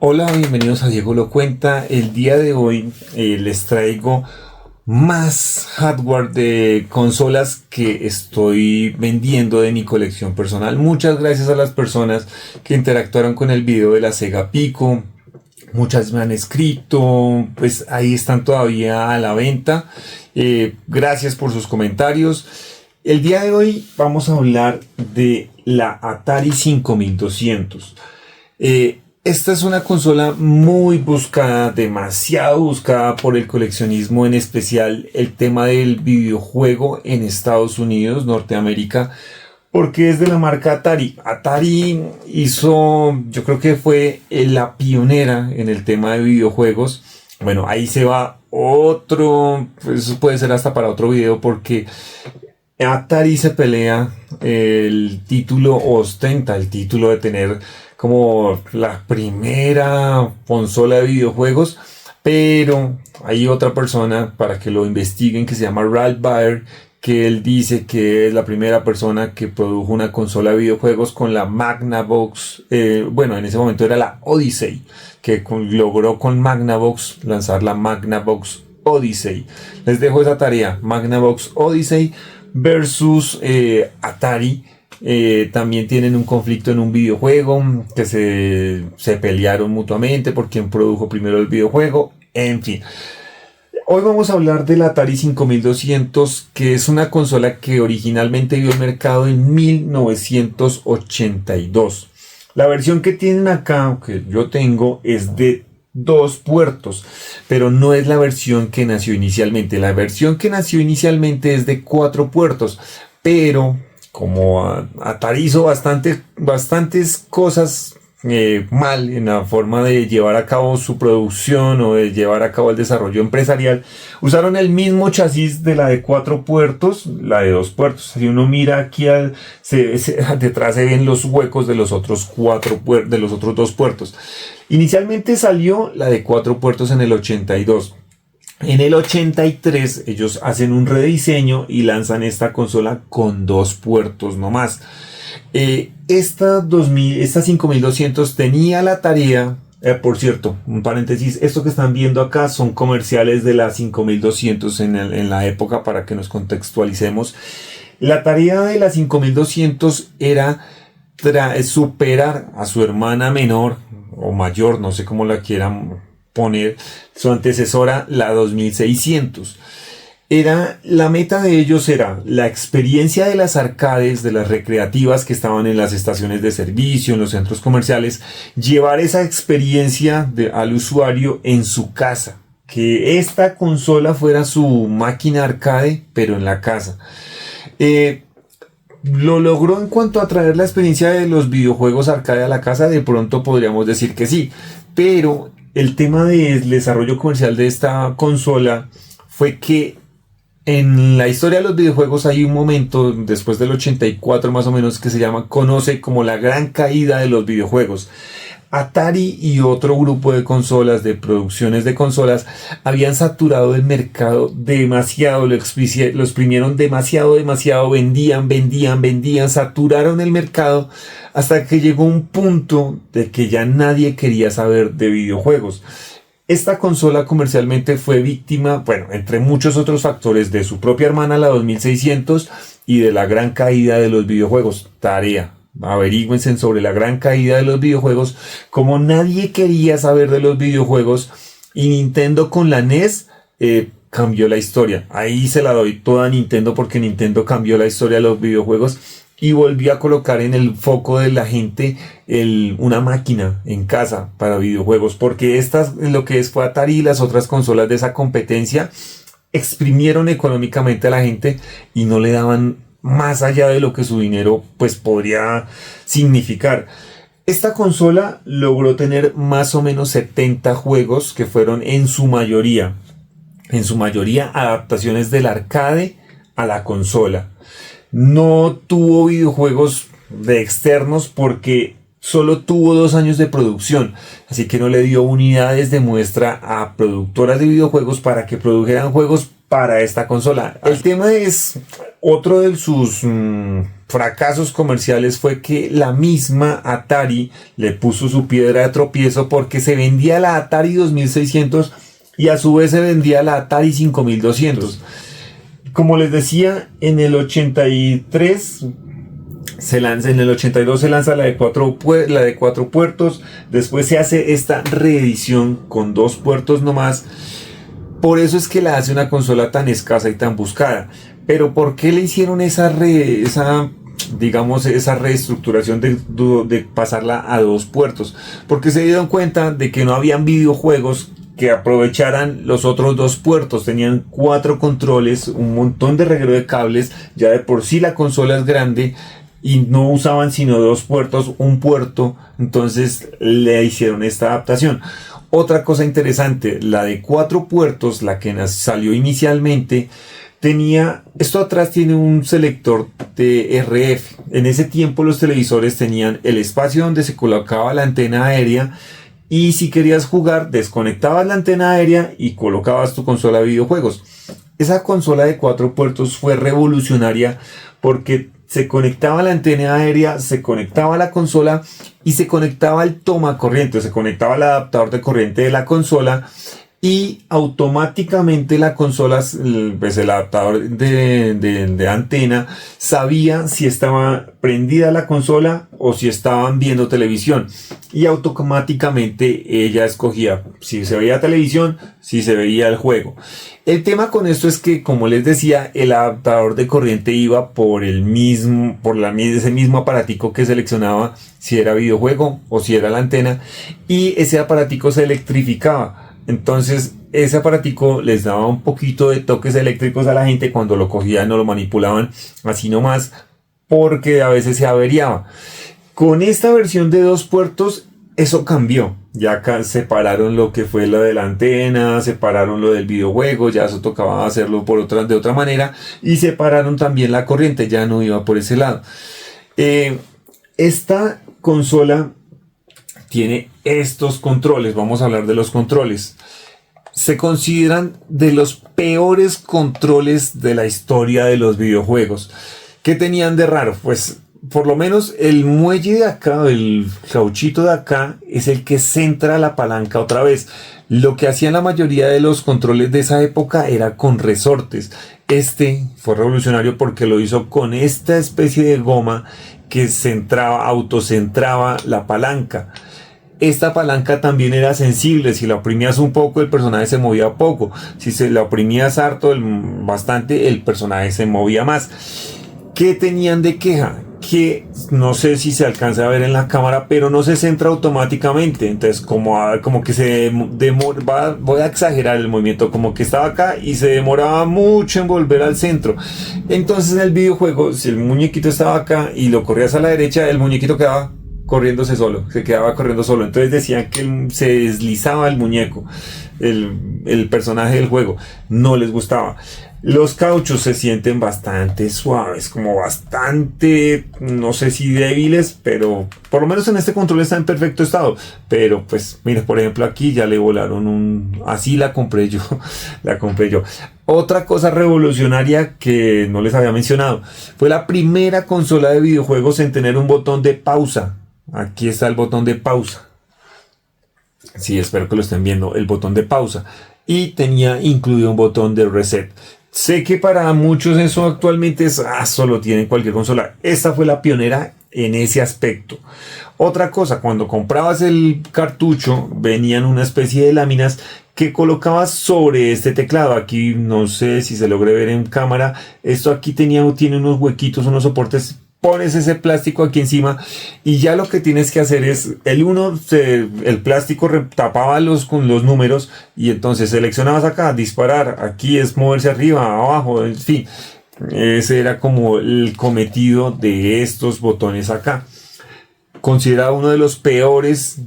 Hola, bienvenidos a Diego Lo Cuenta. El día de hoy les traigo más hardware de consolas que estoy vendiendo de mi colección personal. Muchas gracias a las personas que interactuaron con el video de la Sega Pico. Muchas me han escrito, pues ahí están todavía a la venta. Gracias por sus comentarios. El día de hoy vamos a hablar de la Atari 5200. Esta es una consola muy buscada, demasiado buscada por el coleccionismo, en especial el tema del videojuego en Estados Unidos, Norteamérica, porque es de la marca Atari. Atari hizo, yo creo que fue la pionera en el tema de videojuegos. Bueno, ahí se va otro, pues eso puede ser hasta para otro video, porque Atari se pelea el título, ostenta el título de tener como la primera consola de videojuegos, pero hay otra persona para que lo investiguen que se llama Ralph Baer, que él dice que es la primera persona que produjo una consola de videojuegos con la Magnavox. Bueno, en ese momento era la Odyssey, que logró con Magnavox lanzar la Magnavox Odyssey. Les dejo esa tarea: Magnavox Odyssey versus Atari. También tienen un conflicto en un videojuego, que se pelearon mutuamente por quién produjo primero el videojuego. En fin, hoy vamos a hablar del Atari 5200, que es una consola que originalmente vio el mercado en 1982. La versión que tienen acá, que yo tengo, es de 2 puertos, pero no es la versión que nació inicialmente. La versión que nació inicialmente es de 4 puertos, pero como Atari hizo bastantes cosas mal en la forma de llevar a cabo su producción o de llevar a cabo el desarrollo empresarial, usaron el mismo chasis de la de 4 puertos, la de 2 puertos. Si uno mira aquí detrás se ven los huecos de los otros de los otros 2 puertos. Inicialmente salió la de 4 puertos en el 82. En el 83 ellos hacen un rediseño y lanzan esta consola con 2 puertos nomás. Esta 5200 tenía la tarea, por cierto, un paréntesis, esto que están viendo acá son comerciales de la 5200 en la época, para que nos contextualicemos. La tarea de la 5200 era superar a su hermana menor o mayor, no sé cómo la quieran poner, su antecesora, la 2600. La meta de ellos era la experiencia de las arcades, de las recreativas que estaban en las estaciones de servicio, en los centros comerciales, llevar esa experiencia al usuario en su casa, que esta consola fuera su máquina arcade, pero en la casa. ¿Lo logró en cuanto a traer la experiencia de los videojuegos arcade a la casa? De pronto podríamos decir que sí, pero el tema del desarrollo comercial de esta consola fue que en la historia de los videojuegos hay un momento, después del 84 más o menos, que se conoce como la gran caída de los videojuegos. Atari y otro grupo de consolas, de producciones de consolas, habían saturado el mercado demasiado, lo exprimieron demasiado, vendían, saturaron el mercado hasta que llegó un punto de que ya nadie quería saber de videojuegos. Esta consola comercialmente fue víctima, bueno, entre muchos otros factores, de su propia hermana, la 2600, y de la gran caída de los videojuegos. Tarea: averígüense sobre la gran caída de los videojuegos. Como nadie quería saber de los videojuegos, y Nintendo con la NES cambió la historia. Ahí se la doy toda a Nintendo, porque Nintendo cambió la historia de los videojuegos y volvió a colocar en el foco de la gente una máquina en casa para videojuegos, porque lo que fue Atari y las otras consolas de esa competencia exprimieron económicamente a la gente y no le daban más allá de lo que su dinero pues podría significar. Esta consola logró tener más o menos 70 juegos, que fueron en su mayoría adaptaciones del arcade a la consola. No tuvo videojuegos de externos porque solo tuvo 2 años de producción, así que no le dio unidades de muestra a productoras de videojuegos para que produjeran juegos para esta consola. El tema es otro de sus fracasos comerciales fue que la misma Atari le puso su piedra de tropiezo porque se vendía la Atari 2600 y a su vez se vendía la Atari 5200. Como les decía, en el 83 se lanza, en el 82 se lanza la de cuatro puertos, después se hace esta reedición con 2 puertos nomás. Por eso es que la hace una consola tan escasa y tan buscada. Pero ¿por qué le hicieron esa reestructuración de pasarla a 2 puertos? Porque se dieron cuenta de que no habían videojuegos que aprovecharan los otros 2 puertos. Tenían 4 controles, un montón de reguero de cables, ya de por sí la consola es grande y no usaban sino 2 puertos, un puerto, entonces le hicieron esta adaptación. Otra cosa interesante, la de 4 puertos, la que salió inicialmente, esto atrás tiene un selector de RF. En ese tiempo los televisores tenían el espacio donde se colocaba la antena aérea y si querías jugar desconectabas la antena aérea y colocabas tu consola de videojuegos. Esa consola de 4 puertos fue revolucionaria porque se conectaba la antena aérea, se conectaba la consola y se conectaba el toma corriente, se conectaba el adaptador de corriente de la consola y automáticamente la consola, pues el adaptador de antena, sabía si estaba prendida la consola o si estaban viendo televisión y automáticamente ella escogía si se veía televisión, si se veía el juego. El tema con esto es que, como les decía, el adaptador de corriente iba por ese mismo aparatico que seleccionaba si era videojuego o si era la antena, y ese aparatico se electrificaba. Entonces ese aparatico les daba un poquito de toques eléctricos a la gente cuando lo cogían o lo manipulaban así nomás, porque a veces se averiaba. Con esta versión de 2 puertos eso cambió. Ya acá separaron lo que fue lo de la antena, separaron lo del videojuego, ya eso tocaba hacerlo de otra manera, y separaron también la corriente, ya no iba por ese lado. Esta consola tiene estos controles. Vamos a hablar de los controles. Se consideran de los peores controles de la historia de los videojuegos. ¿Qué tenían de raro? Pues por lo menos el muelle de acá, el cauchito de acá, es el que centra la palanca otra vez. Lo que hacían la mayoría de los controles de esa época era con resortes. Este fue revolucionario porque lo hizo con esta especie de goma que autocentraba la palanca. Esta palanca también era sensible. Si la oprimías un poco, el personaje se movía poco. Si se la oprimías bastante, el personaje se movía más. ¿Qué tenían de queja? Que no sé si se alcanza a ver en la cámara, pero no se centra automáticamente. Entonces como que se demora, voy a exagerar el movimiento, como que estaba acá y se demoraba mucho en volver al centro. Entonces en el videojuego, si el muñequito estaba acá y lo corrías a la derecha, el muñequito quedaba se quedaba corriendo solo. Entonces decían que se deslizaba el muñeco, el personaje del juego. No les gustaba. Los cauchos se sienten bastante suaves, como bastante, no sé si débiles, pero por lo menos en este control está en perfecto estado. Pero pues, mira, por ejemplo aquí ya le volaron así la compré yo. Otra cosa revolucionaria que no les había mencionado, fue la primera consola de videojuegos en tener un botón de pausa. Aquí está el botón de pausa. Sí, espero que lo estén viendo, el botón de pausa. Y tenía incluido un botón de reset. Sé que para muchos eso actualmente solo tienen cualquier consola. Esta fue la pionera en ese aspecto. Otra cosa, cuando comprabas el cartucho, venían una especie de láminas que colocabas sobre este teclado. Aquí no sé si se logre ver en cámara. Esto aquí tiene unos huequitos, unos soportes. Pones ese plástico aquí encima y ya lo que tienes que hacer es el plástico tapaba con los números y entonces seleccionabas acá, disparar, aquí es moverse arriba, abajo, en fin. Ese era como el cometido de estos botones acá. Considerado uno de los peores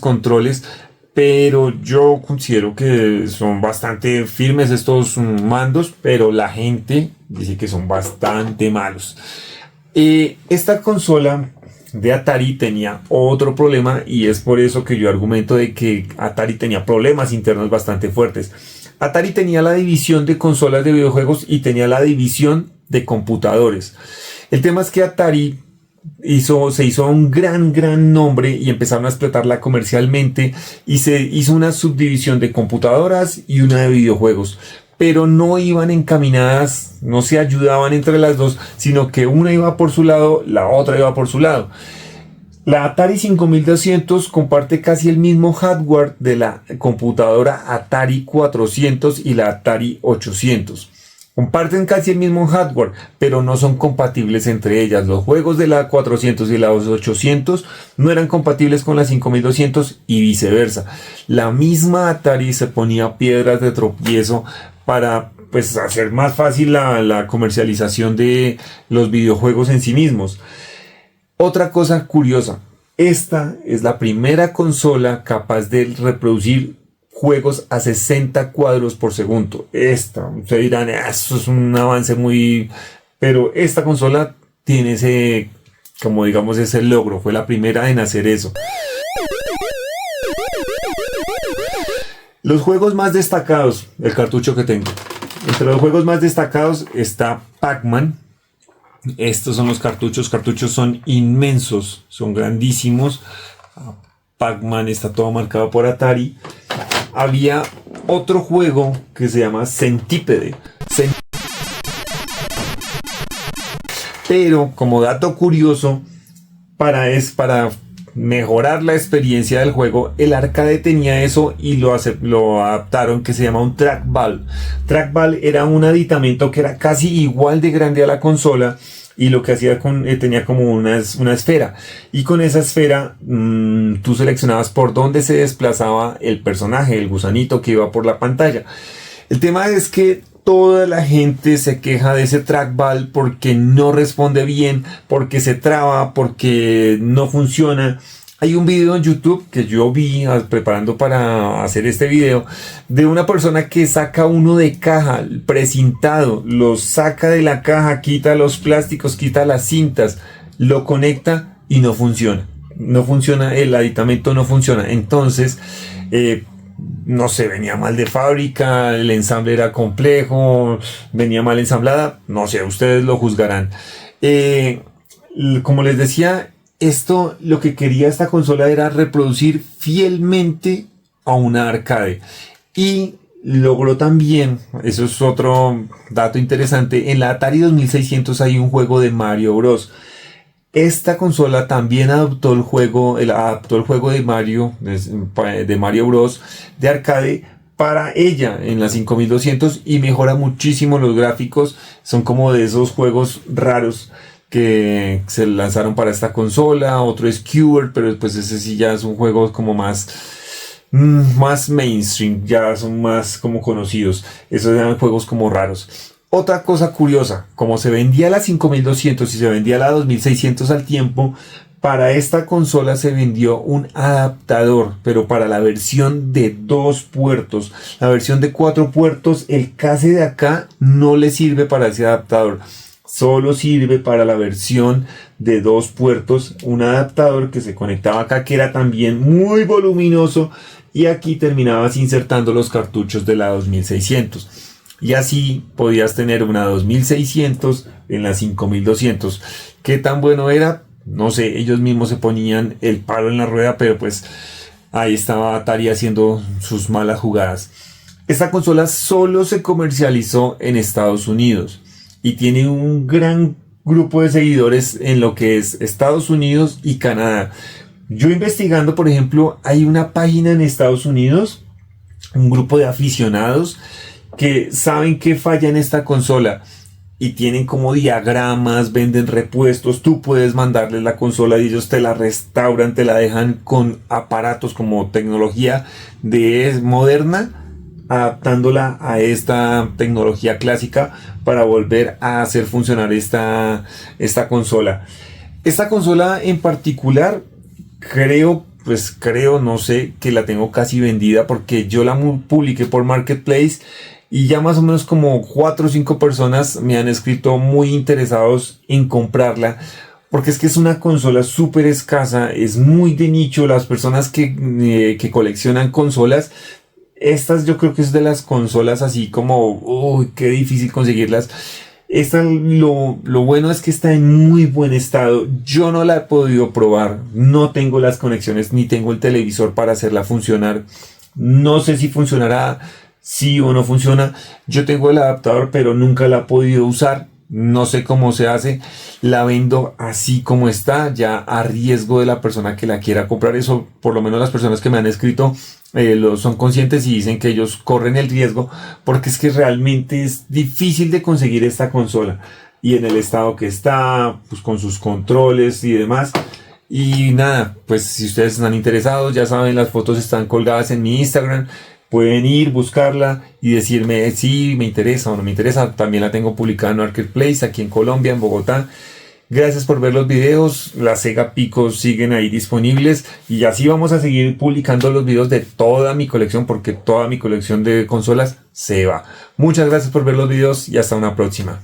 controles, pero yo considero que son bastante firmes estos mandos, pero la gente dice que son bastante malos. Esta consola de Atari tenía otro problema y es por eso que yo argumento de que Atari tenía problemas internos bastante fuertes. Atari tenía la división de consolas de videojuegos y tenía la división de computadores. El tema es que Atari se hizo un gran nombre y empezaron a explotarla comercialmente y se hizo una subdivisión de computadoras y una de videojuegos, pero no iban encaminadas, no se ayudaban entre las dos, sino que una iba por su lado, la otra iba por su lado. La Atari 5200 comparte casi el mismo hardware de la computadora Atari 400 y la Atari 800. Comparten casi el mismo hardware, pero no son compatibles entre ellas. Los juegos de la 400 y la 800 no eran compatibles con la 5200 y viceversa. La misma Atari se ponía piedras de tropiezo para pues hacer más fácil la comercialización de los videojuegos en sí mismos. Otra cosa curiosa, esta es la primera consola capaz de reproducir juegos a 60 cuadros por segundo. Ustedes dirán, eso es un avance muy... Pero esta consola tiene ese, como digamos, ese logro. Fue la primera en hacer eso. Los juegos más destacados, el cartucho que tengo. Entre los juegos más destacados está Pac-Man. Estos son los cartuchos. Cartuchos son inmensos, son grandísimos. Pac-Man está todo marcado por Atari. Había otro juego que se llama Centípede. Pero como dato curioso, para mejorar la experiencia del juego, el arcade tenía eso y lo adaptaron, que se llama un trackball. Trackball era un aditamento que era casi igual de grande a la consola. Y lo que hacía tenía como una esfera. Y con esa esfera tú seleccionabas por dónde se desplazaba el personaje, el gusanito que iba por la pantalla. El tema es que toda la gente se queja de ese trackball porque no responde bien, porque se traba, porque no funciona. Hay un video en YouTube que yo vi preparando para hacer este video de una persona que saca uno de caja, precintado, lo saca de la caja, quita los plásticos, quita las cintas, lo conecta y no funciona. No funciona, el aditamento no funciona. Entonces, no sé, venía mal de fábrica, el ensamble era complejo, venía mal ensamblada, no sé, ustedes lo juzgarán. Como les decía, lo que quería esta consola era reproducir fielmente a una arcade. Y logró también, eso es otro dato interesante, en la Atari 2600 hay un juego de Mario Bros. Esta consola también adaptó el juego de Mario Bros. De arcade para ella en la 5200 y mejora muchísimo los gráficos. Son como de esos juegos raros que se lanzaron para esta consola. Otro es Qbert, pero después ese sí ya es un juego como más mainstream, ya son más como conocidos. Esos eran juegos como raros. Otra cosa curiosa, como se vendía la 5200 y se vendía la 2600 al tiempo, para esta consola se vendió un adaptador, pero para la versión de 2 puertos. La versión de 4 puertos, el case de acá no le sirve para ese adaptador. Solo sirve para la versión de 2 puertos, un adaptador que se conectaba acá, que era también muy voluminoso, y aquí terminabas insertando los cartuchos de la 2600. Y así podías tener una 2600 en la 5200. ¿Qué tan bueno era? No sé, ellos mismos se ponían el palo en la rueda, pero pues ahí estaba Atari haciendo sus malas jugadas. Esta consola solo se comercializó en Estados Unidos y tiene un gran grupo de seguidores en lo que es Estados Unidos y Canadá. Yo investigando, por ejemplo, hay una página en Estados Unidos, un grupo de aficionados que saben qué falla en esta consola y tienen como diagramas, venden repuestos. Tú puedes mandarles la consola y ellos te la restauran, te la dejan con aparatos como tecnología moderna, adaptándola a esta tecnología clásica para volver a hacer funcionar esta consola. Esta consola en particular, creo, no sé, que la tengo casi vendida porque yo la publiqué por Marketplace y ya más o menos como 4 o 5 personas me han escrito muy interesados en comprarla, porque es que es una consola súper escasa, es muy de nicho. Las personas que coleccionan consolas, estas yo creo que es de las consolas así como, uy, qué difícil conseguirlas. Lo bueno es que está en muy buen estado. Yo no la he podido probar. No tengo las conexiones ni tengo el televisor para hacerla funcionar. No sé si funcionará, sí o no funciona. Yo tengo el adaptador, pero nunca la he podido usar. No sé cómo se hace. La vendo así como está, ya a riesgo de la persona que la quiera comprar. Eso, por lo menos las personas que me han escrito, son conscientes y dicen que ellos corren el riesgo porque es que realmente es difícil de conseguir esta consola. Y en el estado que está, pues con sus controles y demás. Y nada, pues si ustedes están interesados, ya saben, las fotos están colgadas en mi Instagram. Pueden ir, buscarla y decirme si me interesa o no me interesa. También la tengo publicada en Marketplace aquí en Colombia, en Bogotá. Gracias por ver los videos. Las Sega Pico siguen ahí disponibles. Y así vamos a seguir publicando los videos de toda mi colección, porque toda mi colección de consolas se va. Muchas gracias por ver los videos y hasta una próxima.